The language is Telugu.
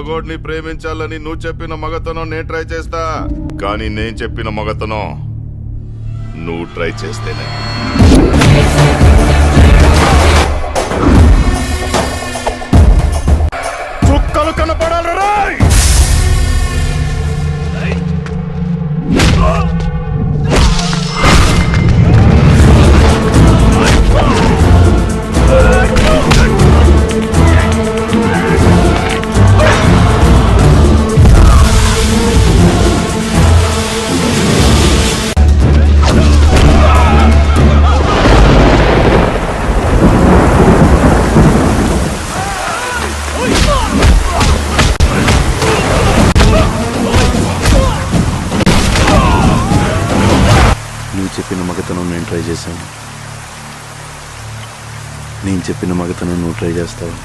మగోడిని ప్రేమించాలని నువ్వు చెప్పిన మగతనం నేను ట్రై చేస్తా, కానీ నేను చెప్పిన మగతనం నువ్వు ట్రై చేస్తేనే. చుక్కలు కనపడాలి రాయ్. నువ్వు చెప్పిన మగతనం నేను ట్రై చేశాను, నేను చెప్పిన మగతనం నువ్వు ట్రై చేస్తావు.